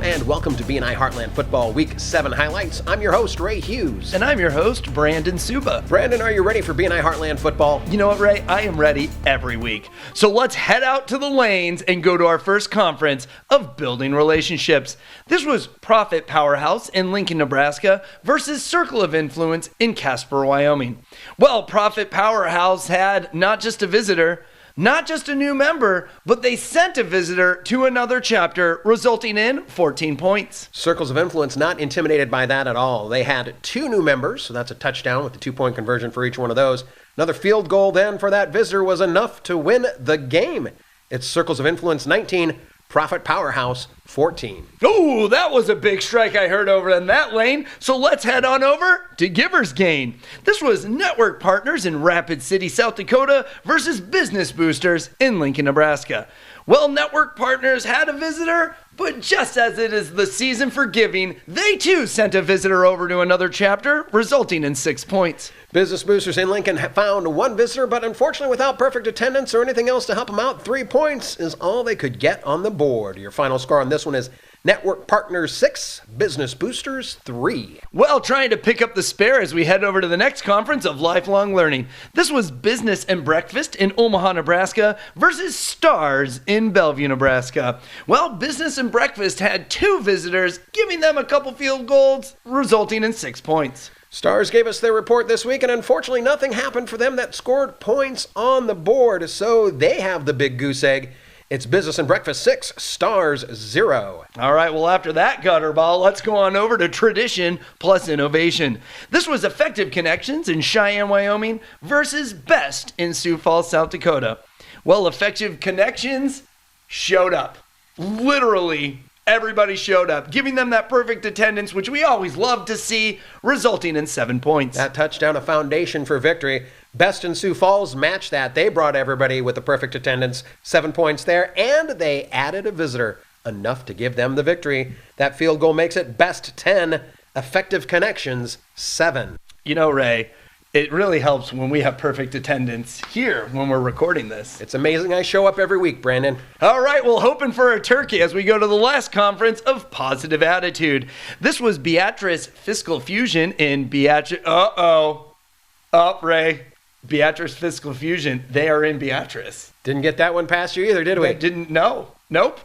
and welcome to BNI Heartland Football Week 7 highlights. I'm your host, Ray Hughes. And I'm your host, Brandon Suba. Brandon, are you ready for BNI Heartland Football? You know what, Ray? I am ready every week. So let's head out to the lanes and go to our first conference of building relationships. This was Profit Powerhouse in Lincoln, Nebraska versus Circle of Influence in Casper, Wyoming. Well, Profit Powerhouse had not just a visitor, not just a new member, but they sent a visitor to another chapter, resulting in 14 points. Circles of Influence not intimidated by that at all. They had 2 new members, so that's a touchdown with the 2-point conversion for each one of those. Another field goal then for that visitor was enough to win the game. It's Circles of Influence 19, Profit Powerhouse 14. Oh, that was a big strike I heard over in that lane. So let's head on over to Givers Gain. This was Network Partners in Rapid City, South Dakota versus Business Boosters in Lincoln, Nebraska. Well, Network Partners had a visitor, but just as it is the season for giving, they too sent a visitor over to another chapter, resulting in 6 points. Business Boosters in Lincoln found 1 visitor, but unfortunately without perfect attendance or anything else to help them out, 3 points is all they could get on the board. Your final score on this one is Network Partners 6, Business Boosters 3. Well, trying to pick up the spare as we head over to the next conference of lifelong learning. This was Business and Breakfast in Omaha, Nebraska versus Stars in Bellevue, Nebraska. Well, Business and Breakfast had 2 visitors, giving them a couple field goals, resulting in 6 points. Stars gave us their report this week, and unfortunately nothing happened for them that scored points on the board, so they have the big goose egg. It's Business and Breakfast 6, Stars 0. All right, well, after that gutter ball, let's go on over to Tradition plus Innovation. This was Effective Connections in Cheyenne, Wyoming versus Best in Sioux Falls, South Dakota. Well, Effective Connections showed up. Literally, everybody showed up, giving them that perfect attendance, which we always love to see, resulting in 7 points. That touchdown, a foundation for victory. Best in Sioux Falls matched that. They brought everybody with the perfect attendance, 7 points there, and they added a visitor, enough to give them the victory. That field goal makes it Best 10, Effective Connections 7. You know, Ray, it really helps when we have perfect attendance here when we're recording this. It's amazing I show up every week, Brandon. All right, well, hoping for a turkey as we go to the last conference of Positive Attitude. This was Beatrice Fiscal Fusion in Beatrice. Ray. Beatrice Fiscal Fusion, they are in Beatrice. Didn't get that one past you either, did we? Didn't, no. Nope.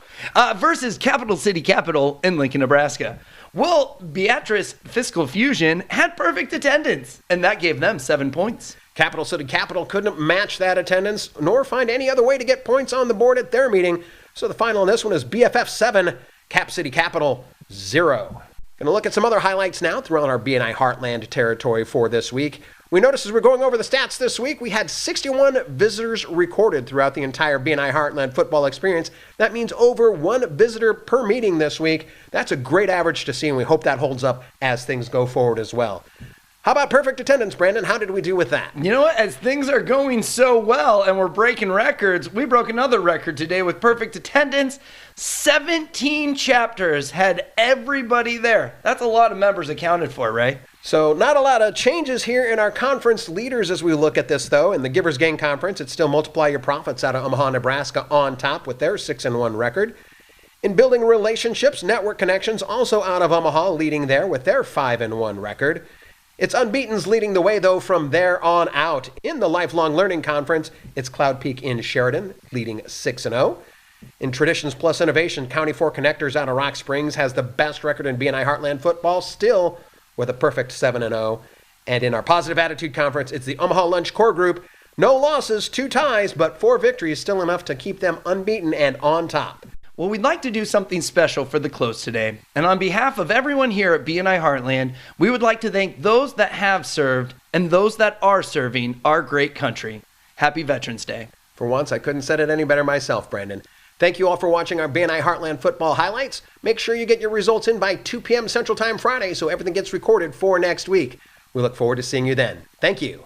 Versus Capital City Capital in Lincoln, Nebraska. Well, Beatrice Fiscal Fusion had perfect attendance, and that gave them 7 points. Capital City Capital couldn't match that attendance, nor find any other way to get points on the board at their meeting. So the final on this one is BFF 7, Cap City Capital 0. Going to look at some other highlights now throughout our BNI Heartland territory for this week. We noticed as we're going over the stats this week, we had 61 visitors recorded throughout the entire BNI Heartland football experience. That means over 1 visitor per meeting this week. That's a great average to see, and we hope that holds up as things go forward as well. How about perfect attendance, Brandon? How did we do with that? You know what? As things are going so well and we're breaking records, we broke another record today with perfect attendance. 17 chapters had everybody there. That's a lot of members accounted for, Ray. So not a lot of changes here in our conference leaders as we look at this, though. In the Givers Gain Conference, it's still Multiply Your Profits out of Omaha, Nebraska on top with their 6-1 record. In Building Relationships, Network Connections also out of Omaha leading there with their 5-1 record. It's Unbeaten's leading the way, though, from there on out. In the Lifelong Learning Conference, it's Cloud Peak in Sheridan leading 6-0. In Traditions plus Innovation, County 4 Connectors out of Rock Springs has the best record in BNI Heartland football, still with a perfect 7-0. And in our Positive Attitude Conference, it's the Omaha Lunch Core Group. No losses, 2 ties, but 4 victories, still enough to keep them unbeaten and on top. Well, we'd like to do something special for the close today. And on behalf of everyone here at BNI Heartland, we would like to thank those that have served and those that are serving our great country. Happy Veterans Day. For once, I couldn't said it any better myself, Brandon. Thank you all for watching our BNI Heartland football highlights. Make sure you get your results in by 2 p.m. Central Time Friday so everything gets recorded for next week. We look forward to seeing you then. Thank you.